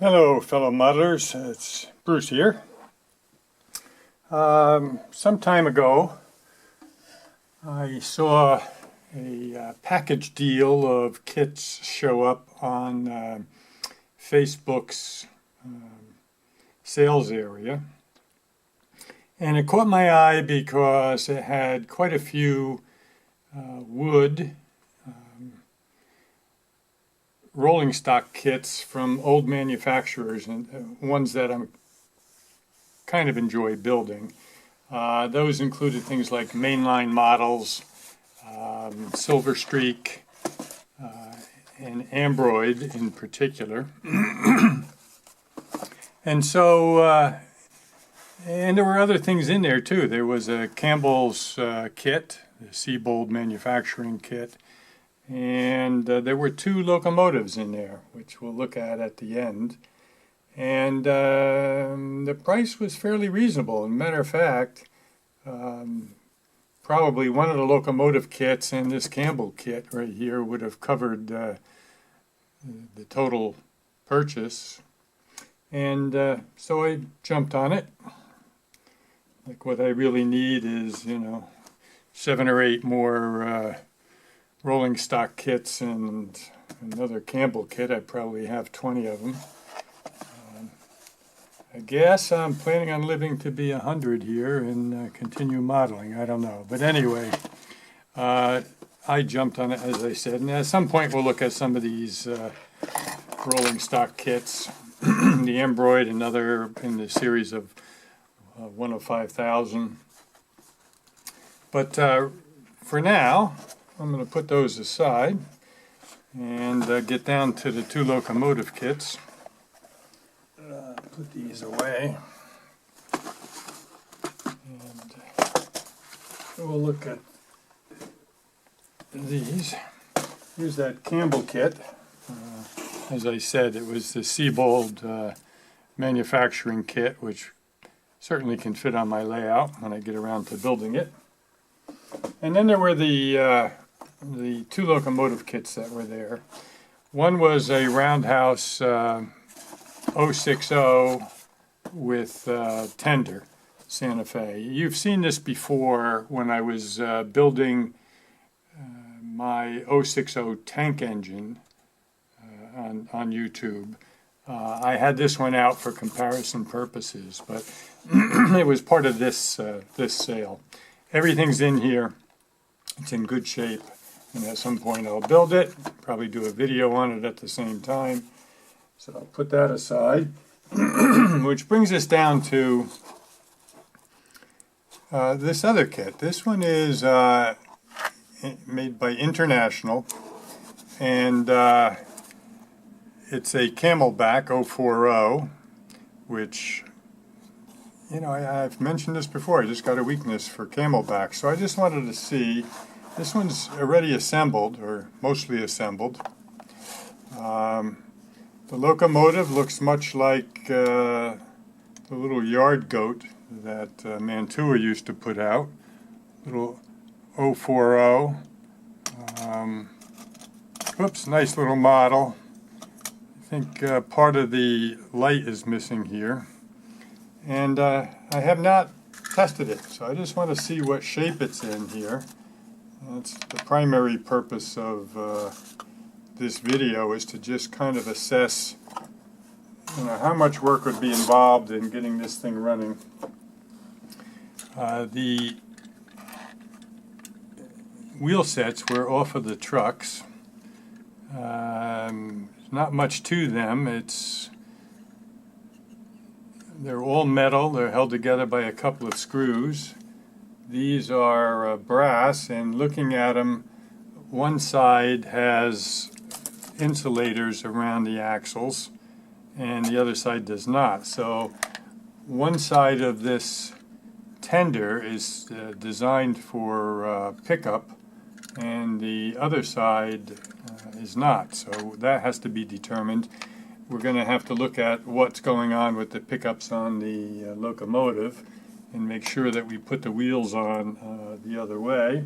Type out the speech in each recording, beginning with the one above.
Hello fellow modelers, it's Bruce here. Some time ago I saw a package deal of kits show up on Facebook's sales area, and it caught my eye because it had quite a few wood rolling stock kits from old manufacturers and ones that I'm kind of enjoy building. Those included things like mainline models, Silver Streak, and Ambroid in particular. And so, and there were other things in there too. There was a Campbell's kit, the Seabold manufacturing kit, and there were two locomotives in there, which we'll look at the end. And the price was fairly reasonable. As a matter of fact, probably one of the locomotive kits and this Campbell kit right here would have covered the total purchase. And so I jumped on it. Like, what I really need is, 7 or 8 more rolling stock kits and another Campbell kit. I probably have 20 of them. I guess I'm planning on living to be 100 here and continue modeling. I don't know. But anyway, I jumped on it, as I said. And at some point we'll look at some of these rolling stock kits. The Ambroid, another in the series of 105,000. But for now, I'm going to put those aside and get down to the two locomotive kits. Put these away, and we'll look at these. Here's that Campbell kit. As I said, it was the Seabold manufacturing kit, which certainly can fit on my layout when I get around to building it. And then there were the two locomotive kits that were there. One was a roundhouse 060 with tender Santa Fe. You've seen this before when I was building my 060 tank engine on YouTube. I had this one out for comparison purposes, but it was part of this sale. Everything's in here. It's in good shape, and at some point I'll build it, probably do a video on it at the same time. So I'll put that aside, which brings us down to this other kit. This one is made by International, and it's a Camelback 040, which, I've mentioned this before. I just got a weakness for Camelback, so I just wanted to see. This one's already assembled, or mostly assembled. The locomotive looks much like the little yard goat that Mantua used to put out. Little 040. Whoops, nice little model. I think part of the light is missing here. And I have not tested it, so I just want to see what shape it's in here. That's the primary purpose of this video, is to just kind of assess how much work would be involved in getting this thing running. The wheel sets were off of the trucks. Not much to them. They're all metal. They're held together by a couple of screws. These are brass, and looking at them, one side has insulators around the axles and the other side does not. So one side of this tender is designed for pickup, and the other side is not. So that has to be determined. We're going to have to look at what's going on with the pickups on the locomotive and make sure that we put the wheels on the other way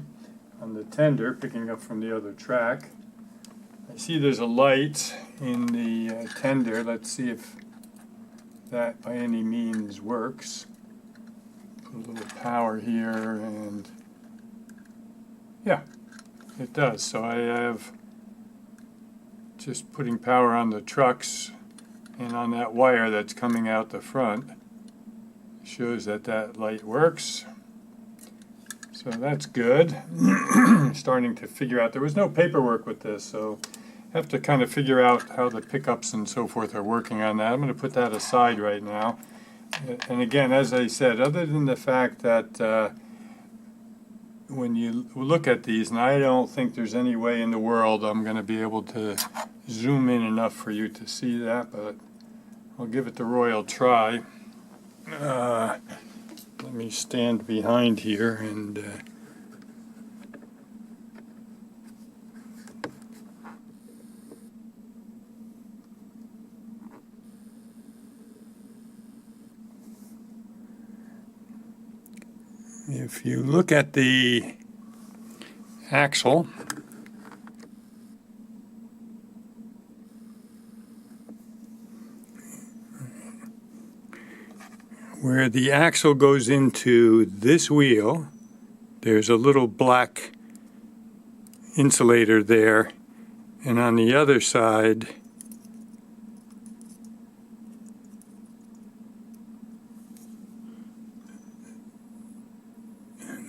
on the tender, picking up from the other track. I see there's a light in the tender. Let's see if that by any means works. Put a little power here, and yeah, it does. So I have just putting power on the trucks and on that wire that's coming out the front. Shows that that light works. So that's good. Starting to figure out, there was no paperwork with this, so I have to kind of figure out how the pickups and so forth are working on that. I'm going to put that aside right now. And again, as I said, other than the fact that when you look at these, and I don't think there's any way in the world I'm going to be able to zoom in enough for you to see that, but I'll give it the royal try. Let me stand behind here and if you look at the axle, where the axle goes into this wheel, there's a little black insulator there, and on the other side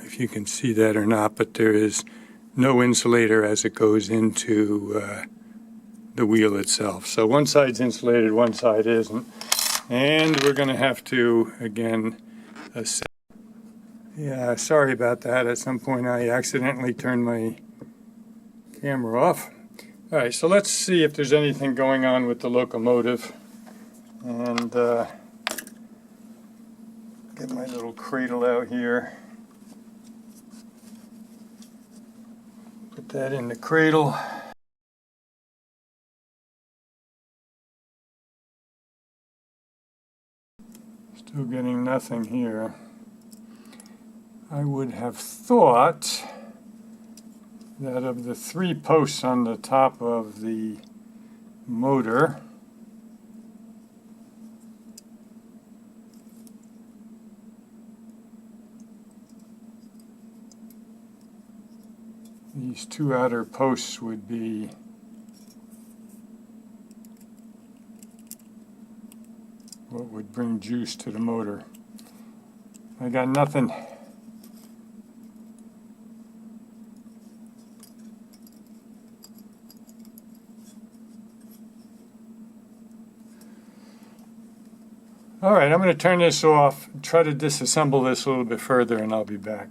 if you can see that or not, but there is no insulator as it goes into the wheel itself. So one side's insulated, one side isn't. And we're going to have to, again, assess. Yeah, sorry about that. At some point I accidentally turned my camera off. All right, so let's see if there's anything going on with the locomotive. And get my little cradle out here. Put that in the cradle. Still getting nothing here. I would have thought that of the 3 posts on the top of the motor, these 2 outer posts would be what would bring juice to the motor. I got nothing. All right, I'm going to turn this off, try to disassemble this a little bit further, and I'll be back.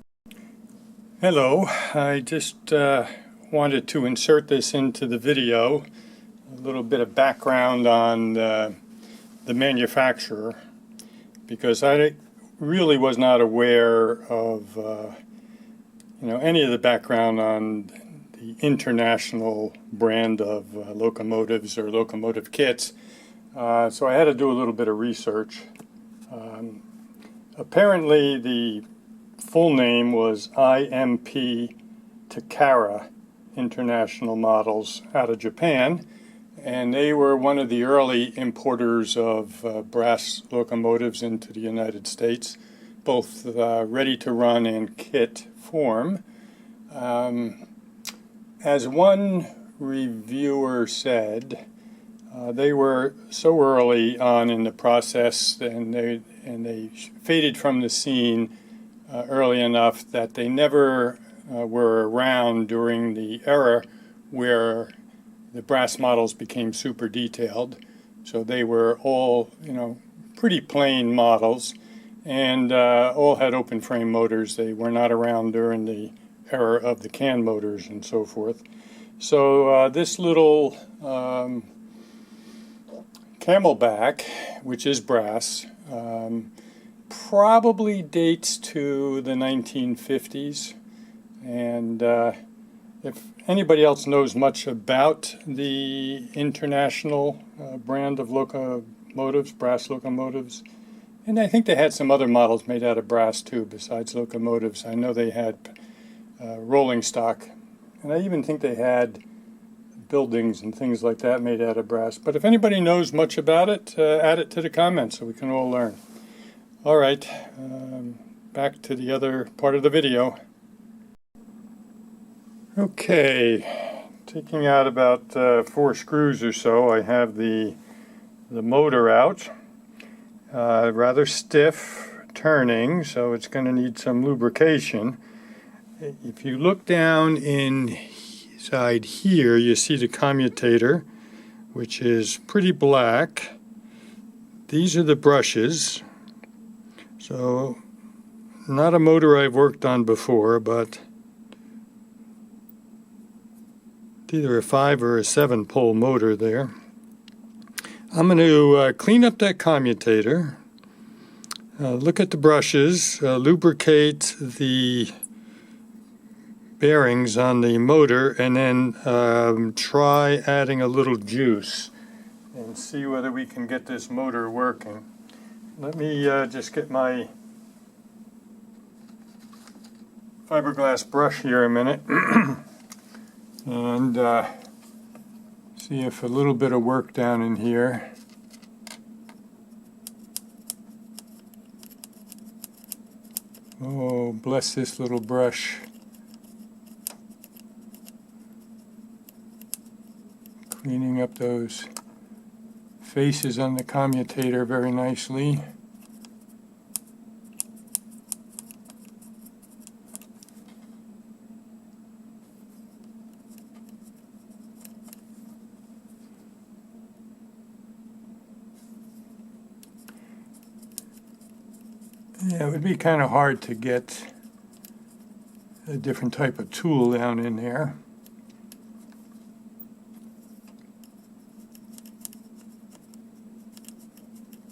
Hello, I just wanted to insert this into the video, a little bit of background on the manufacturer, because I really was not aware of any of the background on the international brand of locomotives or locomotive kits. So I had to do a little bit of research. Apparently the full name was IMP Takara International Models out of Japan, and they were one of the early importers of brass locomotives into the United States, both ready to run and kit form. As one reviewer said, they were so early on in the process, and they faded from the scene early enough that they never were around during the era where the brass models became super detailed. So they were all, pretty plain models, and all had open frame motors. They were not around during the era of the can motors and so forth. So this little Camelback, which is brass, probably dates to the 1950s. And if anybody else knows much about the international brand of locomotives, brass locomotives, and I think they had some other models made out of brass too besides locomotives. I know they had rolling stock, and I even think they had buildings and things like that made out of brass. But if anybody knows much about it, add it to the comments so we can all learn. All right, back to the other part of the video. Okay, taking out about 4 screws or so, I have the motor out. Rather stiff, turning, so it's going to need some lubrication. If you look down inside here, you see the commutator, which is pretty black. These are the brushes. So, not a motor I've worked on before, but it's either a 5 or a 7 pole motor there. I'm going to clean up that commutator, look at the brushes, lubricate the bearings on the motor, and then try adding a little juice and see whether we can get this motor working. Let me just get my fiberglass brush here a minute and see if a little bit of work down in here. Oh, bless this little brush. Cleaning up those faces on the commutator very nicely. Yeah, it would be kind of hard to get a different type of tool down in there.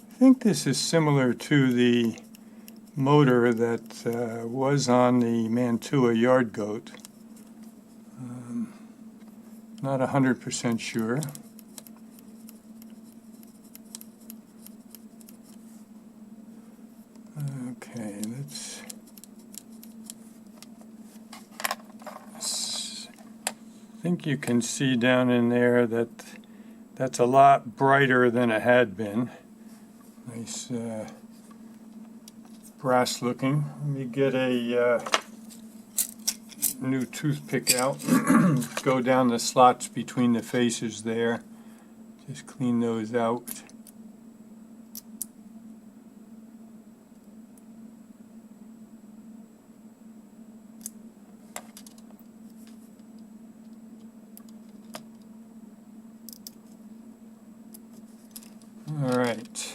I think this is similar to the motor that was on the Mantua Yard Goat. Not 100% sure. Okay, let's I think you can see down in there that that's a lot brighter than it had been. Nice brass looking. Let me get a new toothpick out. Go down the slots between the faces there. Just clean those out. All right.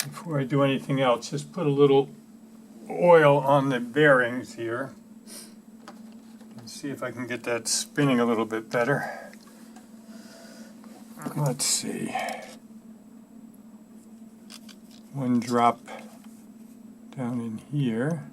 Before I do anything else, just put a little oil on the bearings here and see if I can get that spinning a little bit better. Let's see. 1 drop down in here.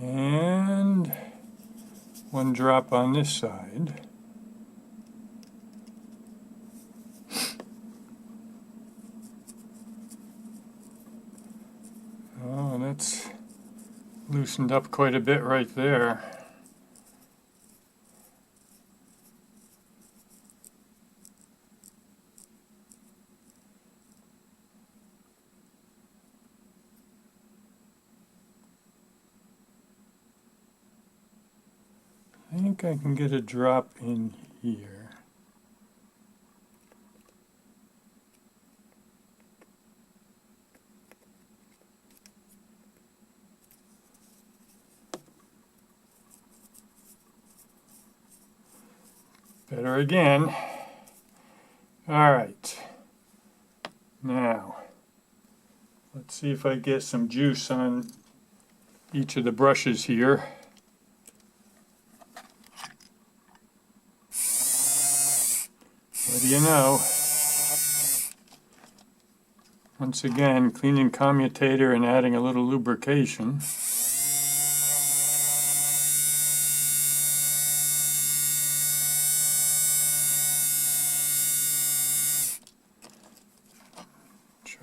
And 1 drop on this side. Oh, that's loosened up quite a bit right there. I think I can get a drop in here. Better again. All right. Now, let's see if I get some juice on each of the brushes here. What do you know? Once again, cleaning commutator and adding a little lubrication.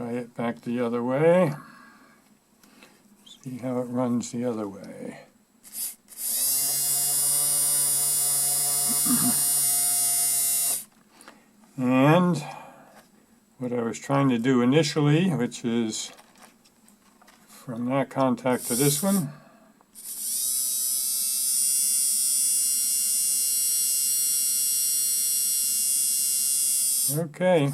Try it back the other way. See how it runs the other way. And what I was trying to do initially, which is from that contact to this one, okay,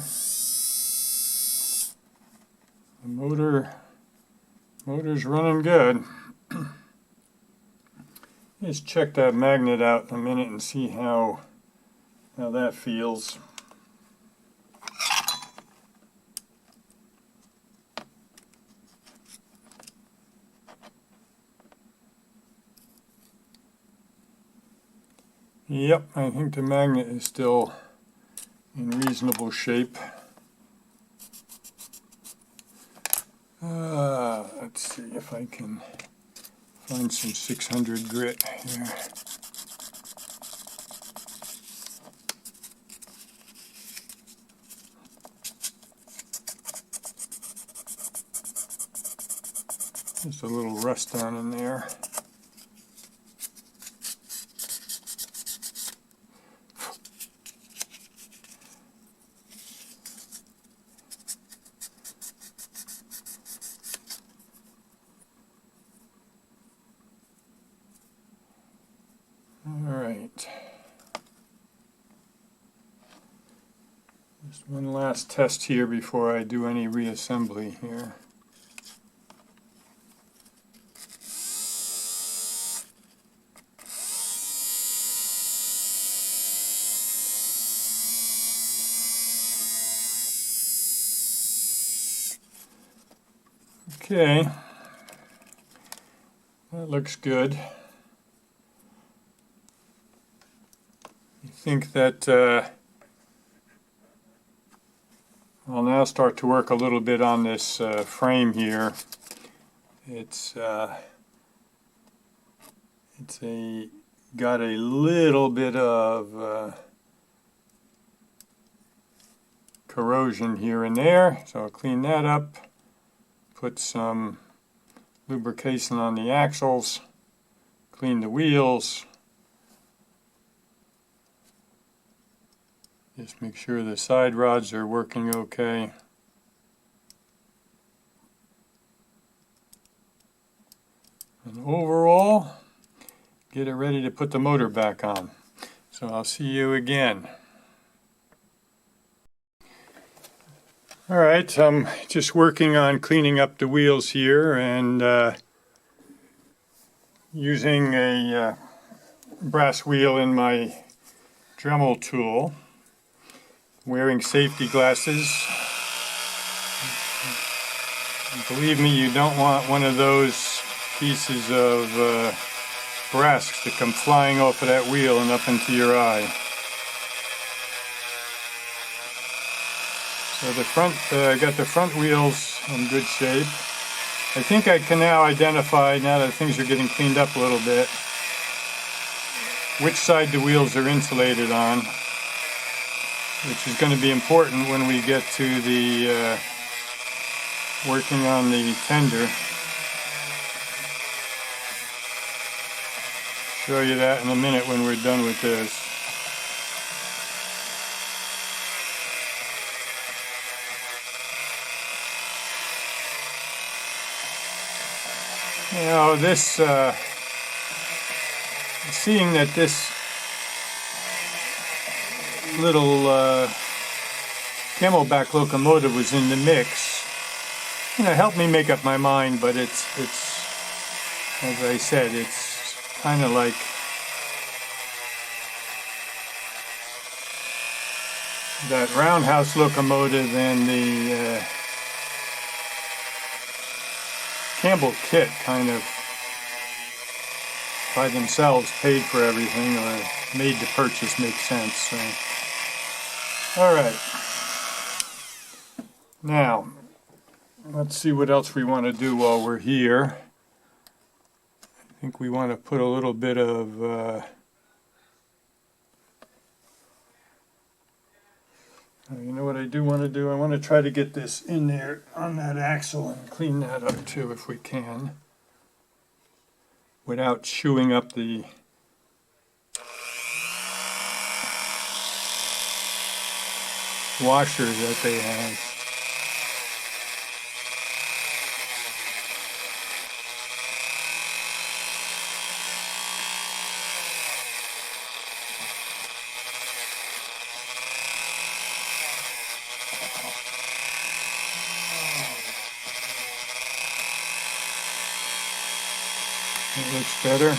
the motor's running good. Let's check that magnet out in a minute and see how that feels. Yep, I think the magnet is still in reasonable shape. Let's see if I can find some 600 grit here. Just a little rust down in there. Just one last test here before I do any reassembly here. Okay, that looks good. I think that I'll now start to work a little bit on this frame here. It's got a little bit of corrosion here and there, so I'll clean that up. Put some lubrication on the axles, clean the wheels. Just make sure the side rods are working okay. And overall, get it ready to put the motor back on. So I'll see you again. Alright, I'm just working on cleaning up the wheels here and using a brass wheel in my Dremel tool. Wearing safety glasses. Believe me, you don't want one of those pieces of brass to come flying off of that wheel and up into your eye. So the front, I got the front wheels in good shape. I think I can now identify, now that things are getting cleaned up a little bit, which side the wheels are insulated on, which is going to be important when we get to the working on the tender. Show you that in a minute when we're done with this. You know, this, seeing that this little Camelback locomotive was in the mix, you know, helped me make up my mind, but it's as I said, it's kind of like that roundhouse locomotive and the Campbell kit kind of by themselves paid for everything, or made the purchase make sense. So. All right. Now, let's see what else we want to do while we're here. I think we want to put a little bit of You know what I do want to do? I want to try to get this in there on that axle and clean that up too if we can, without chewing up the washers that they have. It looks better.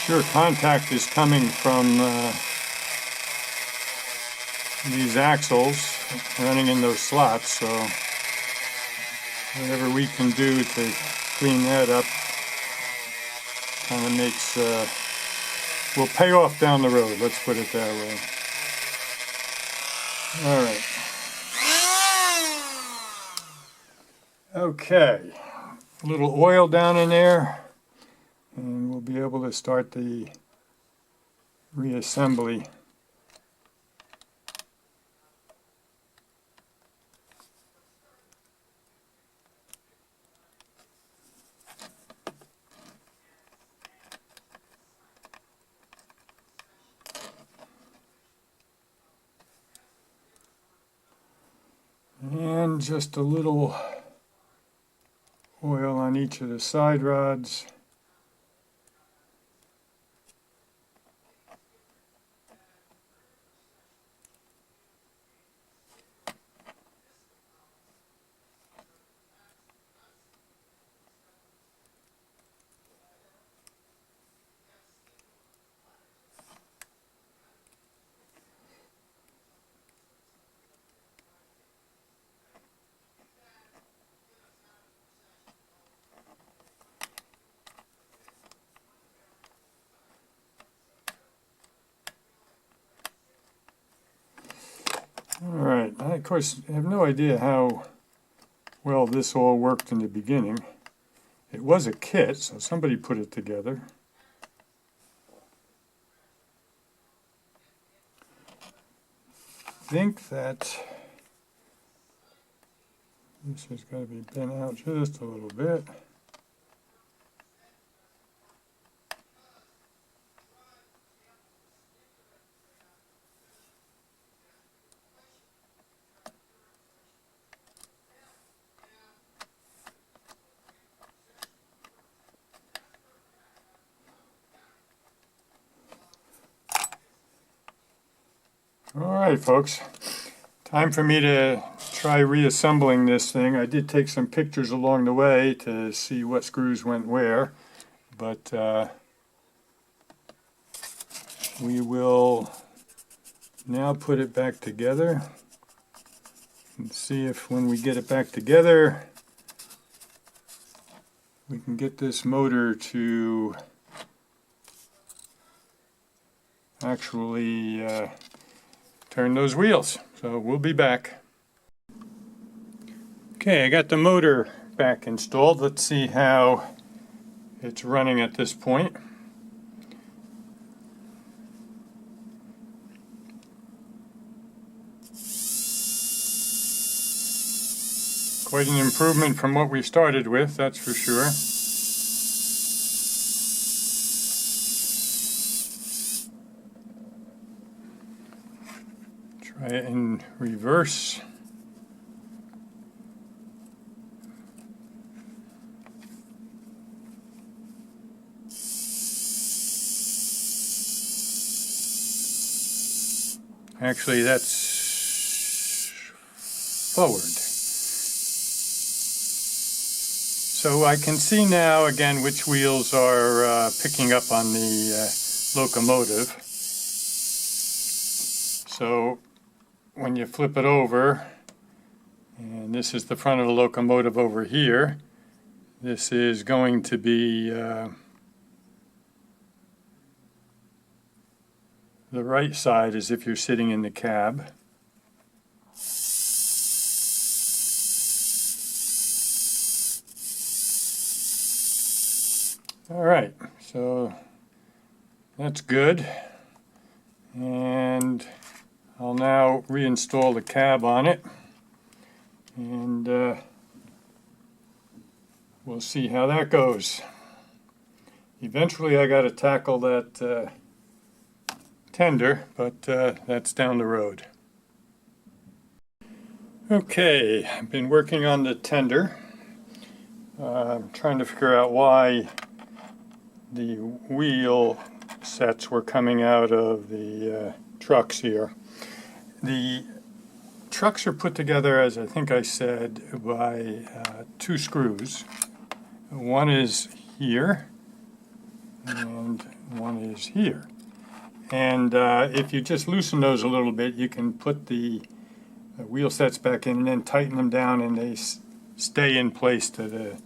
Sure, contact is coming from these axles running in those slots, so whatever we can do to clean that up kind of makes, will pay off down the road, let's put it that way. All right. Okay, a little oil down in there, and we'll be able to start the reassembly. And just a little oil on each of the side rods. All right, I of course have no idea how well this all worked in the beginning. It was a kit, so somebody put it together. I think that this has got to be bent out just a little bit. All right, folks, time for me to try reassembling this thing. I did take some pictures along the way to see what screws went where, but we will now put it back together and see if when we get it back together we can get this motor to actually turn those wheels. So we'll be back. Okay, I got the motor back installed. Let's see how it's running at this point. Quite an improvement from what we started with, that's for sure. Try it in reverse. Actually, that's forward. So I can see now again which wheels are picking up on the locomotive. So when you flip it over, and this is the front of the locomotive over here, this is going to be the right side as if you're sitting in the cab. All right, so that's good. And I'll now reinstall the cab on it. And we'll see how that goes. Eventually I got to tackle that tender, but that's down the road. Okay, I've been working on the tender. I'm trying to figure out why the wheel sets were coming out of the trucks here. The trucks are put together, as I think I said, by two screws. One is here and one is here. And if you just loosen those a little bit, you can put the wheel sets back in and then tighten them down, and they stay in place to the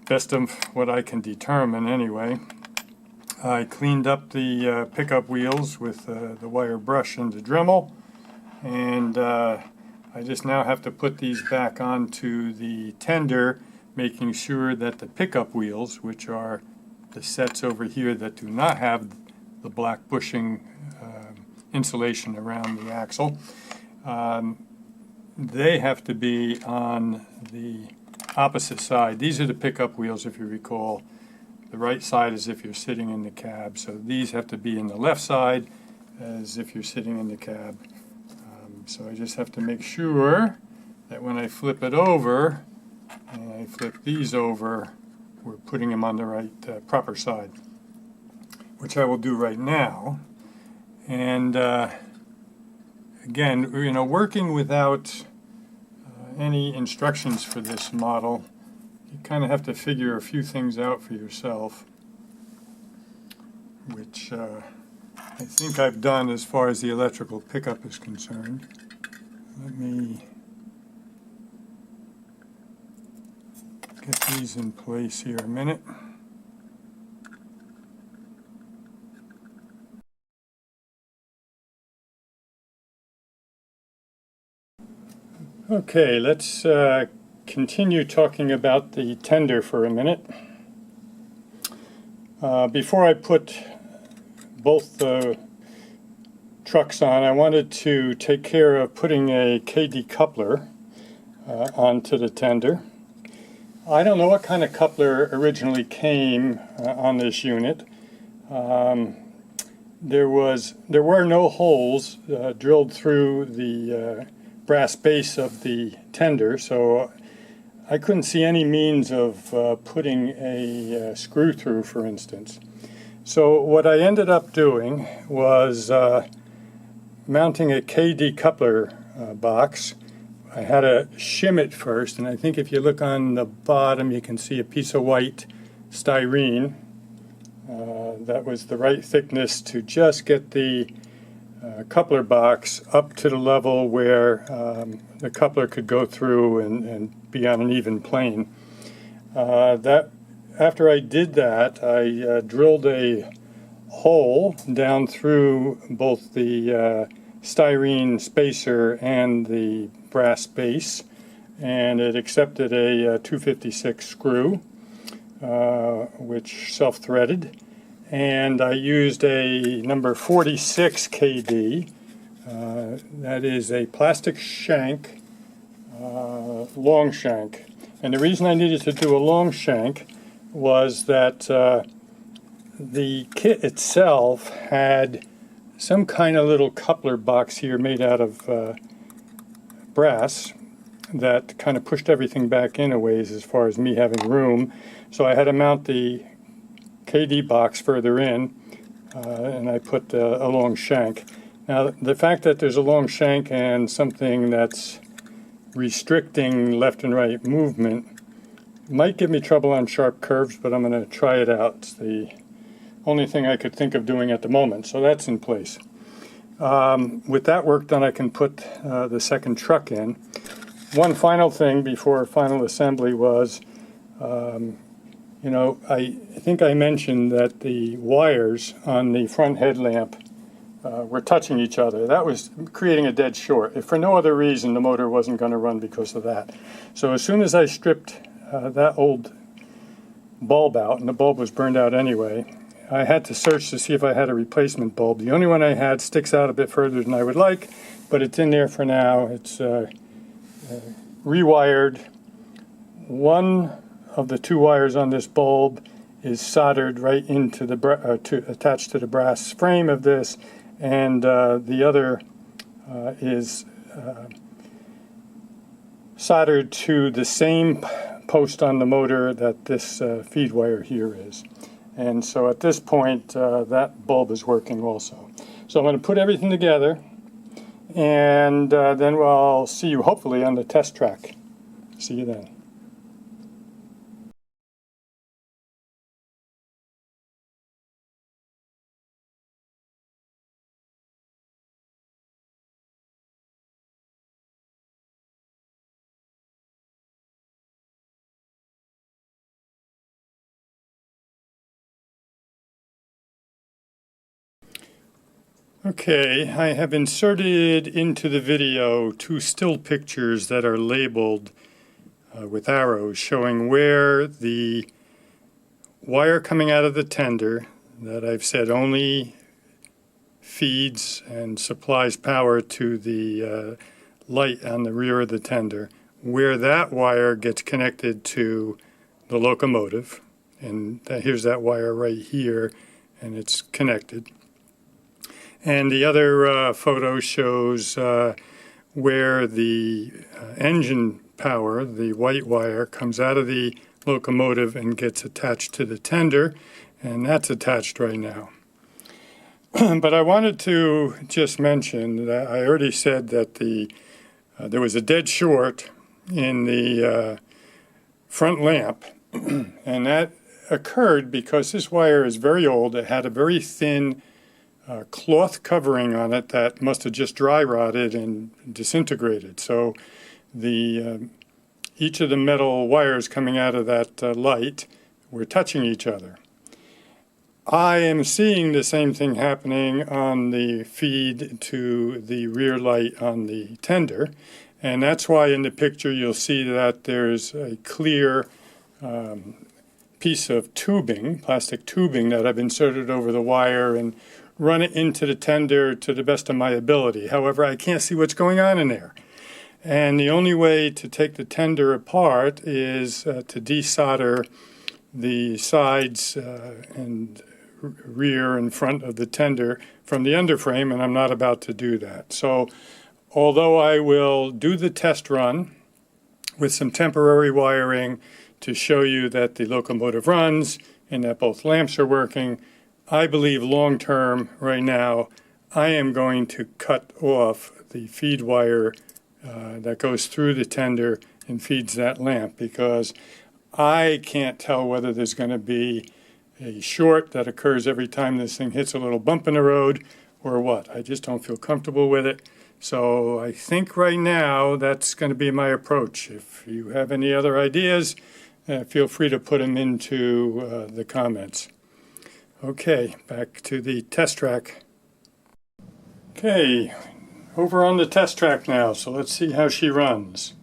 best of what I can determine anyway. I cleaned up the pickup wheels with the wire brush and the Dremel, and I just now have to put these back onto the tender, making sure that the pickup wheels, which are the sets over here that do not have the black bushing insulation around the axle, they have to be on the opposite side. These are the pickup wheels, if you recall. The right side is if you're sitting in the cab, so these have to be in the left side as if you're sitting in the cab. So I just have to make sure that when I flip it over and I flip these over, we're putting them on the right proper side, which I will do right now. And again, you know, working without any instructions for this model, you kind of have to figure a few things out for yourself, which I think I've done as far as the electrical pickup is concerned. Let me get these in place here a minute. Okay, let's continue talking about the tender for a minute. Before I put both the trucks on, I wanted to take care of putting a KD coupler onto the tender. I don't know what kind of coupler originally came on this unit. There were no holes drilled through the brass base of the tender, so I couldn't see any means of putting a screw through, for instance. So what I ended up doing was mounting a KD coupler box. I had to shim it first, and I think if you look on the bottom you can see a piece of white styrene. That was the right thickness to just get the coupler box up to the level where the coupler could go through and be on an even plane. After I did that, I drilled a hole down through both the styrene spacer and the brass base, and it accepted a 256 screw, which self-threaded. And I used a number 46 KD. That is a plastic shank, long shank. And the reason I needed to do a long shank was that the kit itself had some kind of little coupler box here made out of brass that kind of pushed everything back in a ways as far as me having room. So I had to mount the KD box further in, and I put a long shank. Now, the fact that there's a long shank and something that's restricting left and right movement might give me trouble on sharp curves, but I'm going to try it out. It's the only thing I could think of doing at the moment, so that's in place. With that work done, I can put the second truck in. One final thing before final assembly was, you know, I think I mentioned that the wires on the front headlamp were touching each other. That was creating a dead short. If for no other reason, the motor wasn't going to run because of that. So as soon as I stripped that old bulb out, and the bulb was burned out anyway. I had to search to see if I had a replacement bulb. The only one I had sticks out a bit further than I would like, but it's in there for now. It's rewired. One of the two wires on this bulb is soldered right into the attached to the brass frame of this, and the other is soldered to the same post on the motor that this feed wire here is. And so at this point, that bulb is working also. So I'm going to put everything together, and then I'll see you hopefully on the test track. See you then. Okay, I have inserted into the video two still pictures that are labeled with arrows showing where the wire coming out of the tender that I've said only feeds and supplies power to the light on the rear of the tender, where that wire gets connected to the locomotive. And here's that wire right here, and it's connected. And the other photo shows where the engine power, the white wire, comes out of the locomotive and gets attached to the tender, and that's attached right now. But I wanted to just mention that I already said that there was a dead short in the front lamp, and that occurred because this wire is very old. It had a very thin cloth covering on it that must have just dry rotted and disintegrated. So each of the metal wires coming out of that light were touching each other. I am seeing the same thing happening on the feed to the rear light on the tender, and that's why in the picture you'll see that there's a clear piece of tubing, plastic tubing, that I've inserted over the wire and run it into the tender to the best of my ability. However, I can't see what's going on in there. And the only way to take the tender apart is to desolder the sides and rear and front of the tender from the underframe, and I'm not about to do that. So although I will do the test run with some temporary wiring to show you that the locomotive runs and that both lamps are working, I believe long term right now I am going to cut off the feed wire that goes through the tender and feeds that lamp, because I can't tell whether there's going to be a short that occurs every time this thing hits a little bump in the road or what. I just don't feel comfortable with it. So I think right now that's going to be my approach. If you have any other ideas, feel free to put them into the comments. Okay, back to the test track. Okay, over on the test track now, so let's see how she runs.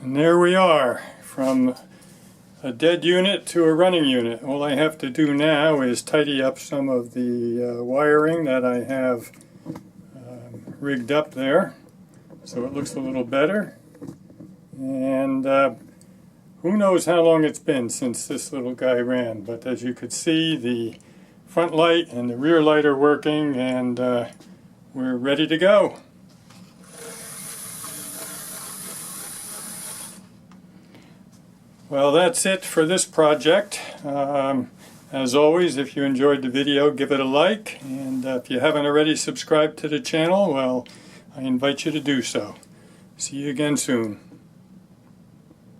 And there we are, from a dead unit to a running unit. All I have to do now is tidy up some of the wiring that I have rigged up there so it looks a little better. And who knows how long it's been since this little guy ran, but as you could see, the front light and the rear light are working, and we're ready to go. Well, that's it for this project. As always, if you enjoyed the video, give it a like, and if you haven't already subscribed to the channel, well, I invite you to do so. See you again soon.